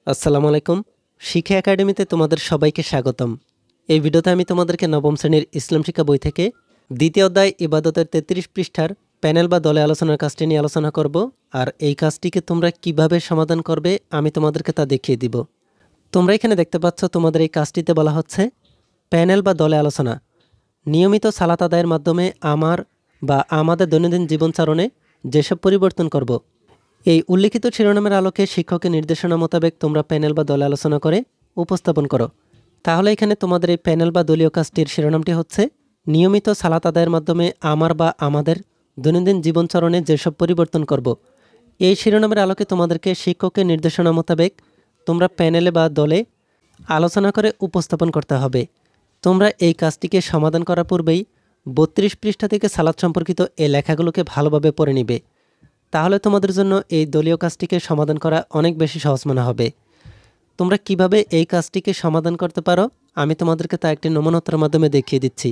আসসালামু আলাইকুম। শিক্ষা একাডেমিতে তোমাদের সবাইকে স্বাগতম। এই ভিডিওতে আমি তোমাদেরকে নবম শ্রেণীর ইসলাম শিক্ষা বই থেকে দ্বিতীয় অধ্যায় ইবাদতের ৩৩ পৃষ্ঠার প্যানেল বা দলে আলোচনার কাজটি নিয়ে আলোচনা করব। আর এই কাজটিকে তোমরা কিভাবে সমাধান করবে আমি তোমাদেরকে তা দেখিয়ে দিব। তোমরা এখানে দেখতে পাচ্ছ তোমাদের এই কাজটিতে বলা হচ্ছে প্যানেল বা দলে আলোচনা। নিয়মিত সালাত আদায়ের মাধ্যমে আমার বা আমাদের দৈনন্দিন জীবনচারণে যেসব পরিবর্তন করব, এই উল্লিখিত শিরোনামের আলোকে শিক্ষকের নির্দেশনা মোতাবেক তোমরা প্যানেল বা দলে আলোচনা করে উপস্থাপন করো। তাহলে এখানে তোমাদের এই প্যানেল বা দলীয় কাজটির শিরোনামটি হচ্ছে নিয়মিত সালাত আদায়ের মাধ্যমে আমার বা আমাদের দৈনন্দিন জীবনচরণে যেসব পরিবর্তন করব। এই শিরোনামের আলোকে তোমাদেরকে শিক্ষকের নির্দেশনা মোতাবেক তোমরা প্যানেলে বা দলে আলোচনা করে উপস্থাপন করতে হবে। তোমরা এই কাজটিকে সমাধান করার পূর্বেই ৩২ পৃষ্ঠা থেকে সালাত সম্পর্কিত এই লেখাগুলোকে ভালোভাবে পড়ে নিবে। তাহলে তোমাদের জন্য এই দলীয় কাজটিকে সমাধান করা অনেক বেশি সহজ মনে হবে। তোমরা কিভাবে এই কাজটিকে সমাধান করতে পারো আমি তোমাদেরকে তা একটি নমুনার মাধ্যমে দেখিয়ে দিচ্ছি।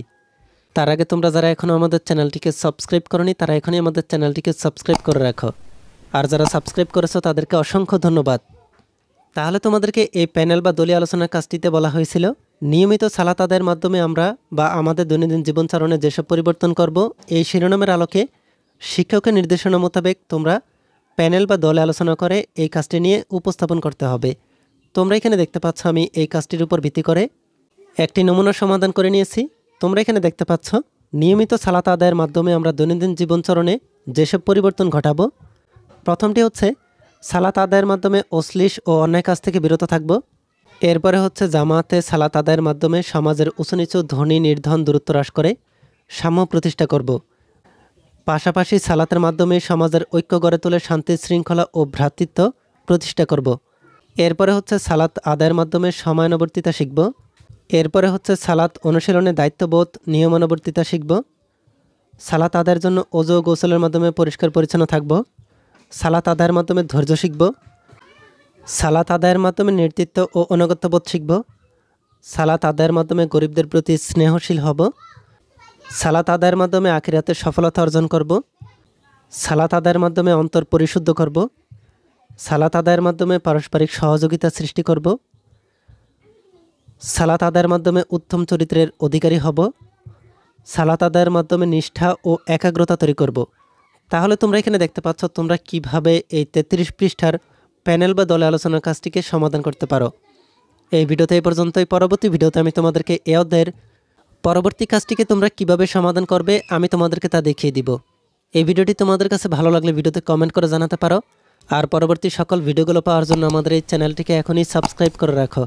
তার আগে তোমরা যারা এখনও আমাদের চ্যানেলটিকে সাবস্ক্রাইব করোনি তারা এখনই আমাদের চ্যানেলটিকে সাবস্ক্রাইব করে রাখো, আর যারা সাবস্ক্রাইব করেছো তাদেরকে অসংখ্য ধন্যবাদ। তাহলে তোমাদেরকে এই প্যানেল বা দলীয় আলোচনার কাজটিতে বলা হয়েছিল নিয়মিত সালাত আদায়ের মাধ্যমে আমরা বা আমাদের দৈনন্দিন জীবনচারণে যেসব পরিবর্তন করব, এই শিরোনামের আলোকে শিক্ষকের নির্দেশনা মোতাবেক তোমরা প্যানেল বা দলে আলোচনা করে এই কাজটি নিয়ে উপস্থাপন করতে হবে। তোমরা এখানে দেখতে পাচ্ছ আমি এই কাজটির উপর ভিত্তি করে একটি নমুনা সমাধান করে নিয়েছি। তোমরা এখানে দেখতে পাচ্ছ নিয়মিত সালাত আদায়ের মাধ্যমে আমরা দৈনন্দিন জীবনচরণে যেসব পরিবর্তন ঘটাবো, প্রথমটি হচ্ছে সালাত আদায়ের মাধ্যমে অশ্লীল ও অন্যায় কাজ থেকে বিরত থাকব। এরপরে হচ্ছে জামাতে সালাত আদায়ের মাধ্যমে সমাজের উঁচু নিচু ধনী নির্ধন দূরত্ব হ্রাস করে সাম্য প্রতিষ্ঠা করব। পাশাপাশি সালাতের মাধ্যমে সমাজের ঐক্য গড়ে তুলে শান্তি শৃঙ্খলা ও ভ্রাতৃত্ব প্রতিষ্ঠা করব। এরপরে হচ্ছে সালাত আদায়ের মাধ্যমে সময়ানুবর্তিতা শিখব। এরপরে হচ্ছে সালাত অনুশীলনে দায়িত্ববোধ নিয়মানুবর্তিতা শিখব। সালাত আদায়ের জন্য ওযু ও গোসলের মাধ্যমে পরিষ্কার পরিচ্ছন্ন থাকব। সালাত আদায়ের মাধ্যমে ধৈর্য শিখব। সালাত আদায়ের মাধ্যমে নেতৃত্ব ও অনুগত্যবোধ শিখব। সালাত আদায়ের মাধ্যমে গরিবদের প্রতি স্নেহশীল হব। সালাত আদায়ের মাধ্যমে আখিরাতে সফলতা অর্জন করব। সালাত আদায়ের মাধ্যমে অন্তর পরিশুদ্ধ করব। সালাত আদায়ের মাধ্যমে পারস্পরিক সহযোগিতা সৃষ্টি করব। সালাত আদায়ের মাধ্যমে উত্তম চরিত্রের অধিকারী হব। সালাত আদায়ের মাধ্যমে নিষ্ঠা ও একাগ্রতা তৈরি করব। তাহলে তোমরা এখানে দেখতে পাচ্ছ তোমরা কিভাবে এই ৩৩ পৃষ্ঠার প্যানেল বা দলে আলোচনার কাজটিকে সমাধান করতে পারো। এই ভিডিওতে এই পর্যন্তই। পরবর্তী ভিডিওতে আমি তোমাদেরকে এই অধ্যায়ের পরবর্তী কাজটিকে তোমরা কিভাবে সমাধান করবে আমি তোমাদেরকে তা দেখিয়ে দিব। এই ভিডিওটি তোমাদের কাছে ভালো লাগলে ভিডিওতে কমেন্ট করে জানাতে পারো। আর পরবর্তী সকল ভিডিওগুলো পাওয়ার জন্য আমাদের এই চ্যানেলটিকে এখনই সাবস্ক্রাইব করে রাখো।